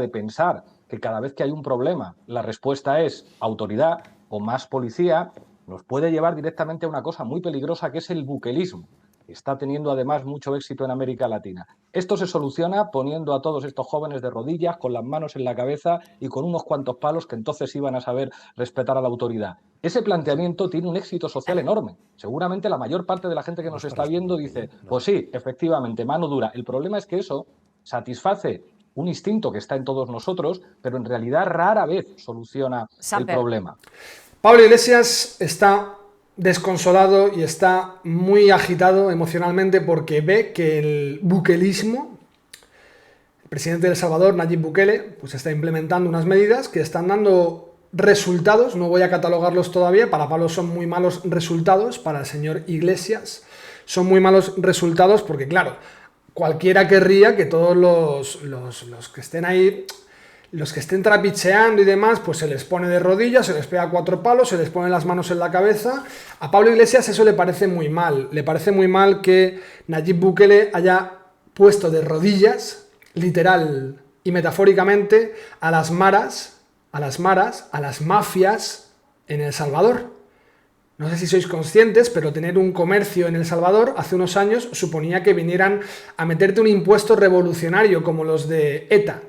de pensar que cada vez que hay un problema la respuesta es autoridad o más policía, nos puede llevar directamente a una cosa muy peligrosa que es el buquelismo. Está teniendo además mucho éxito en América Latina. Esto se soluciona poniendo a todos estos jóvenes de rodillas, con las manos en la cabeza y con unos cuantos palos que entonces iban a saber respetar a la autoridad. Ese planteamiento tiene un éxito social enorme. Seguramente la mayor parte de la gente que nos está viendo dice, pues sí, efectivamente, mano dura. El problema es que eso satisface un instinto que está en todos nosotros, pero en realidad rara vez soluciona el problema. Pablo Iglesias está desconsolado y está muy agitado emocionalmente porque ve que el buquelismo, el presidente de El Salvador, Nayib Bukele, pues está implementando unas medidas que están dando resultados. No voy a catalogarlos todavía, para Pablo son muy malos resultados, para el señor Iglesias son muy malos resultados porque, claro, cualquiera querría que todos los que estén ahí, los que estén trapicheando y demás, pues se les pone de rodillas, se les pega 4 palos, se les ponen las manos en la cabeza. A Pablo Iglesias eso le parece muy mal. Le parece muy mal que Nayib Bukele haya puesto de rodillas, literal y metafóricamente, a las maras, a las mafias en El Salvador. No sé si sois conscientes, pero tener un comercio en El Salvador hace unos años suponía que vinieran a meterte un impuesto revolucionario como los de ETA.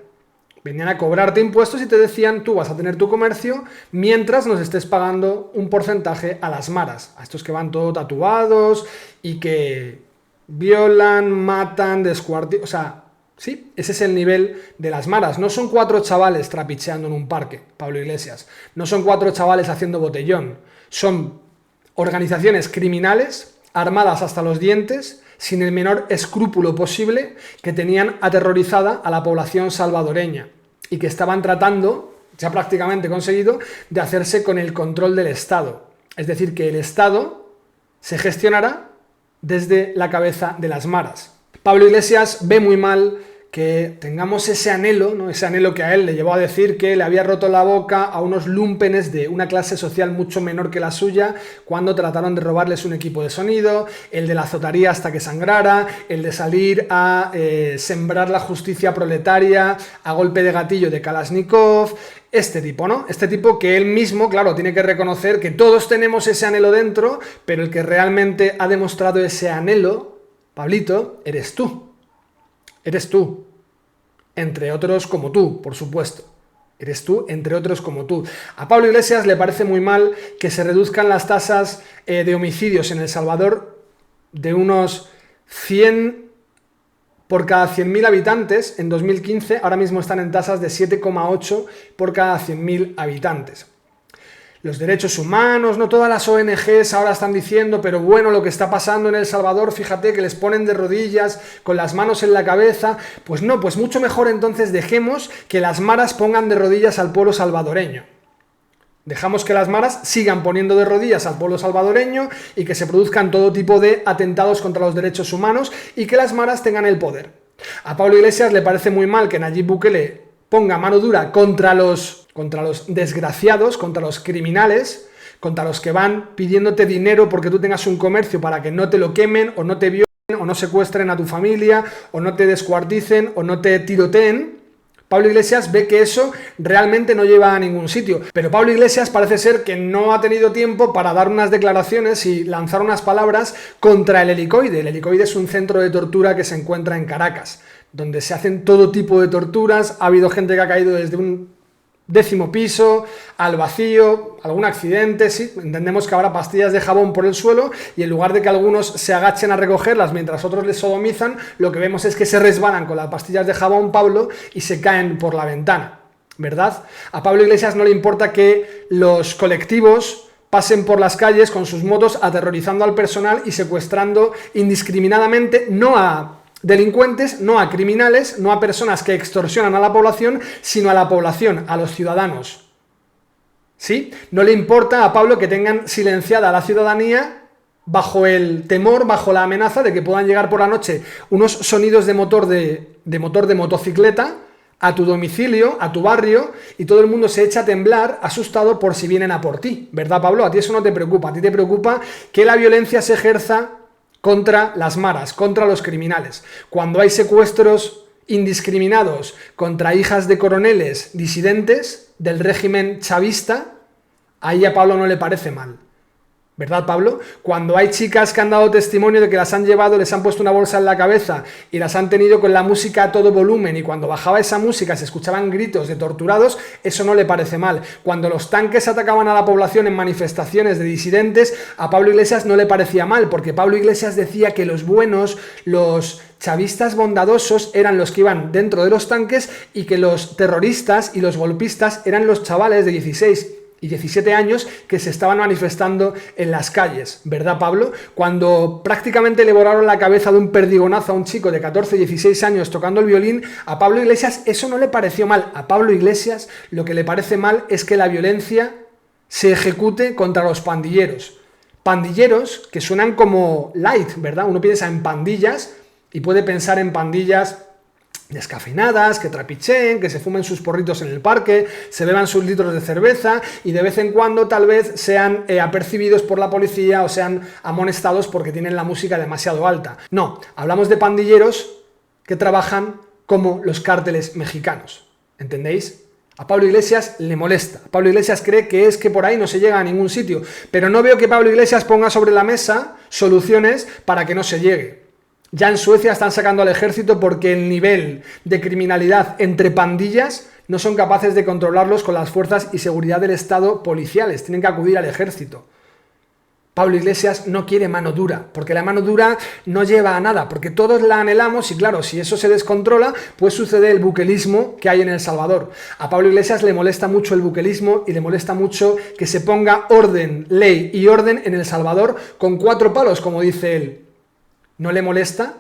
Venían a cobrarte impuestos y te decían, tú vas a tener tu comercio mientras nos estés pagando un porcentaje a las maras, a estos que van todos tatuados y que violan, matan, descuartizan. O sea, sí, ese es el nivel de las maras. No son 4 chavales trapicheando en un parque, Pablo Iglesias. No son 4 chavales haciendo botellón. Son organizaciones criminales armadas hasta los dientes, sin el menor escrúpulo posible, que tenían aterrorizada a la población salvadoreña y que estaban tratando, ya prácticamente conseguido, de hacerse con el control del Estado. Es decir, que el Estado se gestionará desde la cabeza de las maras. Pablo Iglesias ve muy mal que tengamos ese anhelo, ¿no? Ese anhelo que a él le llevó a decir que le había roto la boca a unos lúmpenes de una clase social mucho menor que la suya cuando trataron de robarles un equipo de sonido, el de la azotaría hasta que sangrara, el de salir a sembrar la justicia proletaria a golpe de gatillo de Kalashnikov. Este tipo, ¿no? Este tipo que él mismo, claro, tiene que reconocer que todos tenemos ese anhelo dentro, pero el que realmente ha demostrado ese anhelo, Pablito, eres tú. Eres tú, entre otros como tú, por supuesto. Eres tú, entre otros como tú. A Pablo Iglesias le parece muy mal que se reduzcan las tasas de homicidios en El Salvador de unos 100 por cada 100.000 habitantes en 2015. Ahora mismo están en tasas de 7,8 por cada 100.000 habitantes. Los derechos humanos, no todas las ONGs ahora están diciendo, pero bueno, lo que está pasando en El Salvador, fíjate que les ponen de rodillas con las manos en la cabeza. Pues no, pues mucho mejor entonces dejemos que las maras pongan de rodillas al pueblo salvadoreño. Dejamos que las maras sigan poniendo de rodillas al pueblo salvadoreño y que se produzcan todo tipo de atentados contra los derechos humanos y que las maras tengan el poder. A Pablo Iglesias le parece muy mal que Nayib Bukele ponga mano dura contra los desgraciados, contra los criminales, contra los que van pidiéndote dinero porque tú tengas un comercio para que no te lo quemen o no te violen o no secuestren a tu familia o no te descuarticen o no te tiroteen. Pablo Iglesias ve que eso realmente no lleva a ningún sitio, pero Pablo Iglesias parece ser que no ha tenido tiempo para dar unas declaraciones y lanzar unas palabras contra el Helicoide. El Helicoide es un centro de tortura que se encuentra en Caracas, donde se hacen todo tipo de torturas. Ha habido gente que ha caído desde un 10º piso, al vacío, algún accidente, sí, entendemos que habrá pastillas de jabón por el suelo y en lugar de que algunos se agachen a recogerlas mientras otros les sodomizan, lo que vemos es que se resbalan con las pastillas de jabón, Pablo, y se caen por la ventana, ¿verdad? A Pablo Iglesias no le importa que los colectivos pasen por las calles con sus motos aterrorizando al personal y secuestrando indiscriminadamente, no a delincuentes, no a criminales, no a personas que extorsionan a la población, sino a la población, a los ciudadanos. ¿Sí? No le importa a Pablo que tengan silenciada a la ciudadanía bajo el temor, bajo la amenaza de que puedan llegar por la noche unos sonidos de motor de motocicleta a tu domicilio, a tu barrio, y todo el mundo se echa a temblar asustado por si vienen a por ti, ¿verdad, Pablo? A ti eso no te preocupa, a ti te preocupa que la violencia se ejerza contra las maras, contra los criminales. Cuando hay secuestros indiscriminados contra hijas de coroneles disidentes del régimen chavista, ahí a Pablo no le parece mal. ¿Verdad, Pablo? Cuando hay chicas que han dado testimonio de que las han llevado, les han puesto una bolsa en la cabeza y las han tenido con la música a todo volumen, y cuando bajaba esa música se escuchaban gritos de torturados, eso no le parece mal. Cuando los tanques atacaban a la población en manifestaciones de disidentes, a Pablo Iglesias no le parecía mal, porque Pablo Iglesias decía que los buenos, los chavistas bondadosos eran los que iban dentro de los tanques, y que los terroristas y los golpistas eran los chavales de 16 y 17 años que se estaban manifestando en las calles, ¿verdad, Pablo? Cuando prácticamente le volaron la cabeza de un perdigonazo a un chico de 14 y 16 años tocando el violín, a Pablo Iglesias eso no le pareció mal. A Pablo Iglesias lo que le parece mal es que la violencia se ejecute contra los pandilleros. Pandilleros que suenan como light, ¿verdad? Uno piensa en pandillas y puede pensar en pandillas descafeinadas, que trapicheen, que se fumen sus porritos en el parque, se beban sus litros de cerveza y de vez en cuando tal vez sean apercibidos por la policía o sean amonestados porque tienen la música demasiado alta. No, hablamos de pandilleros que trabajan como los cárteles mexicanos, ¿entendéis? A Pablo Iglesias le molesta. Pablo Iglesias cree que es que por ahí no se llega a ningún sitio, pero no veo que Pablo Iglesias ponga sobre la mesa soluciones para que no se llegue. Ya en Suecia están sacando al ejército porque el nivel de criminalidad entre pandillas no son capaces de controlarlos con las fuerzas y seguridad del Estado policiales. Tienen que acudir al ejército. Pablo Iglesias no quiere mano dura, porque la mano dura no lleva a nada, porque todos la anhelamos y claro, si eso se descontrola, pues sucede el buquelismo que hay en El Salvador. A Pablo Iglesias le molesta mucho el buquelismo y le molesta mucho que se ponga orden, ley y orden en El Salvador con 4 palos, como dice él. ¿No le molesta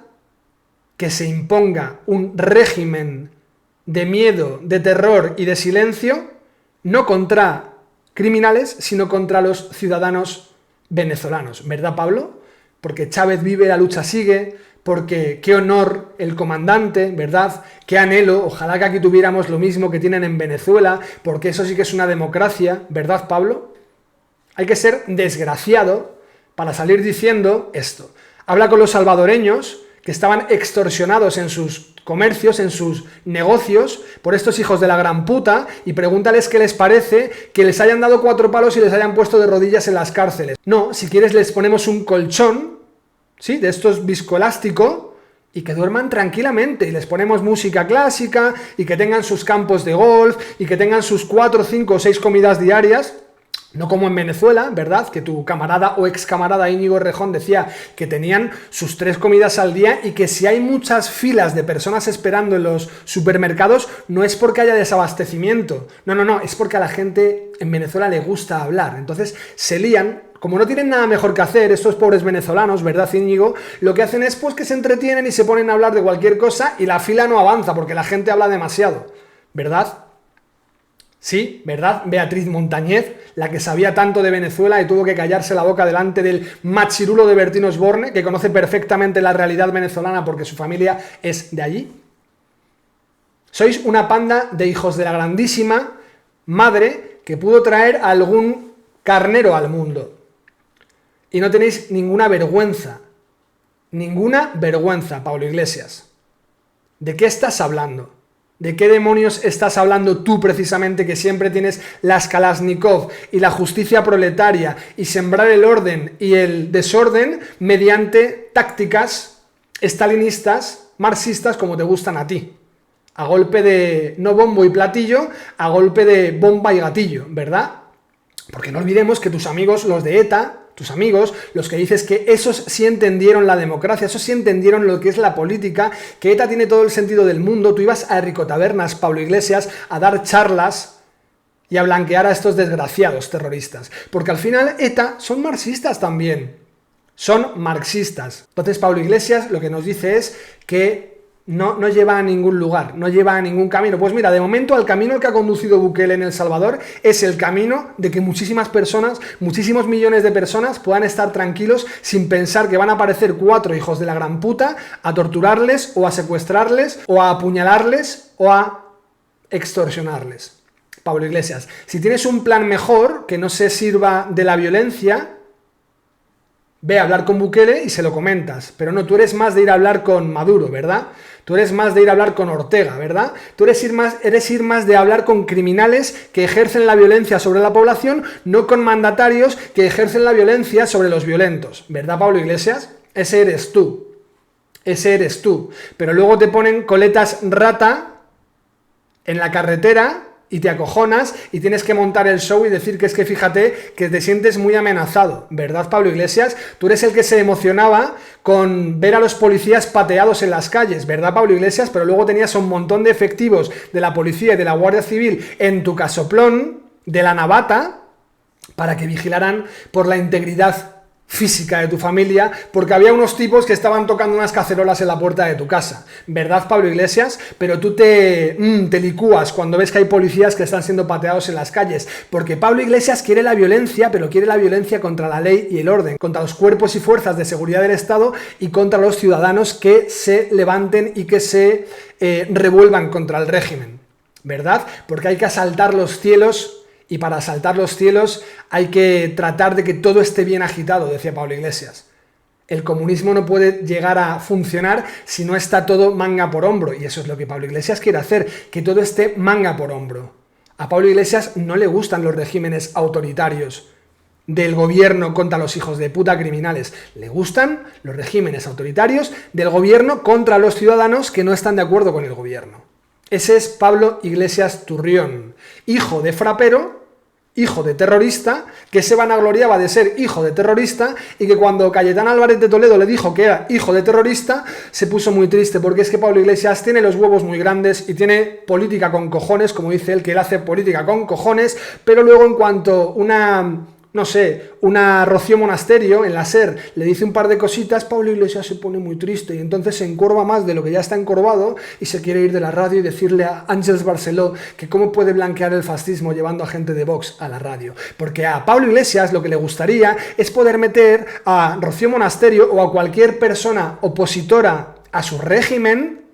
que se imponga un régimen de miedo, de terror y de silencio, no contra criminales, sino contra los ciudadanos venezolanos? ¿Verdad, Pablo? Porque Chávez vive, la lucha sigue, porque qué honor el comandante, ¿verdad? Qué anhelo, ojalá que aquí tuviéramos lo mismo que tienen en Venezuela, porque eso sí que es una democracia, ¿verdad, Pablo? Hay que ser desgraciado para salir diciendo esto. Habla con los salvadoreños que estaban extorsionados en sus comercios, en sus negocios, por estos hijos de la gran puta, y pregúntales qué les parece que les hayan dado 4 palos y les hayan puesto de rodillas en las cárceles. No, si quieres les ponemos un colchón, ¿sí?, de estos viscoelástico, y que duerman tranquilamente, y les ponemos música clásica, y que tengan sus campos de golf, y que tengan sus 4, 5 o 6 comidas diarias. No como en Venezuela, ¿verdad? Que tu camarada o ex camarada Íñigo Errejón decía que tenían sus 3 comidas al día, y que si hay muchas filas de personas esperando en los supermercados no es porque haya desabastecimiento. No, es porque a la gente en Venezuela le gusta hablar. Entonces se lían, como no tienen nada mejor que hacer estos pobres venezolanos, ¿verdad, Íñigo? Lo que hacen es pues que se entretienen y se ponen a hablar de cualquier cosa y la fila no avanza porque la gente habla demasiado, ¿verdad? Sí, ¿verdad? Beatriz Montañez, la que sabía tanto de Venezuela y tuvo que callarse la boca delante del machirulo de Bertín Osborne, que conoce perfectamente la realidad venezolana porque su familia es de allí. Sois una panda de hijos de la grandísima madre que pudo traer a algún carnero al mundo. Y no tenéis ninguna vergüenza. Ninguna vergüenza, Pablo Iglesias. ¿De qué estás hablando? ¿De qué demonios estás hablando tú precisamente, que siempre tienes las Kalashnikov y la justicia proletaria y sembrar el orden y el desorden mediante tácticas estalinistas, marxistas, como te gustan a ti? A golpe de no bombo y platillo, a golpe de bomba y gatillo, ¿verdad? Porque no olvidemos que tus amigos, los de ETA, tus amigos, los que dices que esos sí entendieron la democracia, esos sí entendieron lo que es la política, que ETA tiene todo el sentido del mundo. Tú ibas a Ricotabernas, Pablo Iglesias, a dar charlas y a blanquear a estos desgraciados terroristas. Porque al final ETA son marxistas también, son marxistas. Entonces Pablo Iglesias lo que nos dice es que no lleva a ningún lugar, no lleva a ningún camino. Pues mira, de momento el camino que ha conducido Bukele en El Salvador es el camino de que muchísimas personas, muchísimos millones de personas puedan estar tranquilos sin pensar que van a aparecer 4 hijos de la gran puta a torturarles o a secuestrarles o a apuñalarles o a extorsionarles. Pablo Iglesias, si tienes un plan mejor que no se sirva de la violencia, Ve a hablar con Bukele y se lo comentas. Pero no, tú eres más de ir a hablar con Maduro, ¿verdad? Tú eres más de ir a hablar con Ortega, ¿verdad? Tú eres ir más de hablar con criminales que ejercen la violencia sobre la población, no con mandatarios que ejercen la violencia sobre los violentos. ¿Verdad, Pablo Iglesias? Ese eres tú. Ese eres tú. Pero luego te ponen coletas rata en la carretera y te acojonas y tienes que montar el show y decir que es que fíjate que te sientes muy amenazado, ¿verdad, Pablo Iglesias? Tú eres el que se emocionaba con ver a los policías pateados en las calles, ¿verdad, Pablo Iglesias? Pero luego tenías un montón de efectivos de la policía y de la Guardia Civil en tu casoplón de la Navata para que vigilaran por la integridad física de tu familia, porque había unos tipos que estaban tocando unas cacerolas en la puerta de tu casa, ¿verdad, Pablo Iglesias? Pero tú te licúas cuando ves que hay policías que están siendo pateados en las calles, porque Pablo Iglesias quiere la violencia, pero quiere la violencia contra la ley y el orden, contra los cuerpos y fuerzas de seguridad del Estado y contra los ciudadanos que se levanten y que se revuelvan contra el régimen, ¿verdad? Porque hay que asaltar los cielos. Y para asaltar los cielos hay que tratar de que todo esté bien agitado, decía Pablo Iglesias. El comunismo no puede llegar a funcionar si no está todo manga por hombro. Y eso es lo que Pablo Iglesias quiere hacer, que todo esté manga por hombro. A Pablo Iglesias no le gustan los regímenes autoritarios del gobierno contra los hijos de puta criminales. Le gustan los regímenes autoritarios del gobierno contra los ciudadanos que no están de acuerdo con el gobierno. Ese es Pablo Iglesias Turrión, hijo de frapero, hijo de terrorista, que se vanagloriaba de ser hijo de terrorista y que cuando Cayetano Álvarez de Toledo le dijo que era hijo de terrorista, se puso muy triste porque es que Pablo Iglesias tiene los huevos muy grandes y tiene política con cojones, como dice él, que él hace política con cojones, pero luego en cuanto una Rocío Monasterio en la SER le dice un par de cositas, Pablo Iglesias se pone muy triste y entonces se encorva más de lo que ya está encorvado y se quiere ir de la radio y decirle a Ángels Barceló que cómo puede blanquear el fascismo llevando a gente de Vox a la radio. Porque a Pablo Iglesias lo que le gustaría es poder meter a Rocío Monasterio o a cualquier persona opositora a su régimen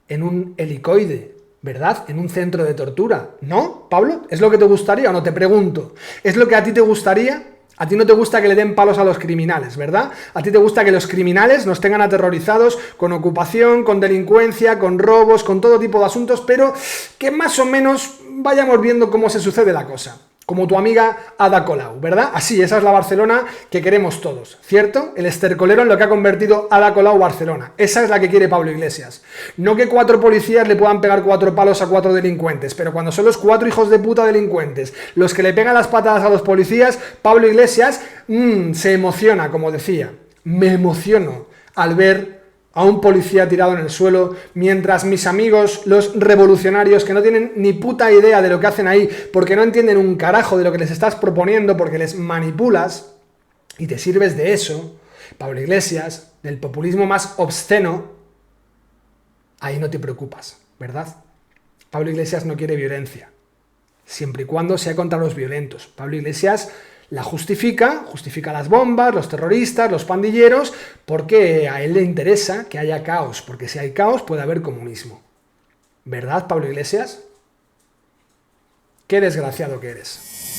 en un helicoide, ¿verdad? En un centro de tortura. ¿No, Pablo? ¿Es lo que te gustaría o no? Te pregunto. ¿Es lo que a ti te gustaría? A ti no te gusta que le den palos a los criminales, ¿verdad? A ti te gusta que los criminales nos tengan aterrorizados con ocupación, con delincuencia, con robos, con todo tipo de asuntos, pero que más o menos vayamos viendo cómo se sucede la cosa. Como tu amiga Ada Colau, ¿verdad? Así, esa es la Barcelona que queremos todos, ¿cierto? El estercolero en lo que ha convertido Ada Colau Barcelona. Esa es la que quiere Pablo Iglesias. No que 4 policías le puedan pegar 4 palos a 4 delincuentes, pero cuando son los 4 hijos de puta delincuentes los que le pegan las patadas a los policías, Pablo Iglesias se emociona, como decía. Me emociono al ver a un policía tirado en el suelo, mientras mis amigos, los revolucionarios, que no tienen ni puta idea de lo que hacen ahí, porque no entienden un carajo de lo que les estás proponiendo, porque les manipulas y te sirves de eso, Pablo Iglesias, del populismo más obsceno, ahí no te preocupas, ¿verdad? Pablo Iglesias no quiere violencia, siempre y cuando sea contra los violentos. Pablo Iglesias la justifica las bombas, los terroristas, los pandilleros, porque a él le interesa que haya caos, porque si hay caos puede haber comunismo. ¿Verdad, Pablo Iglesias? Qué desgraciado que eres.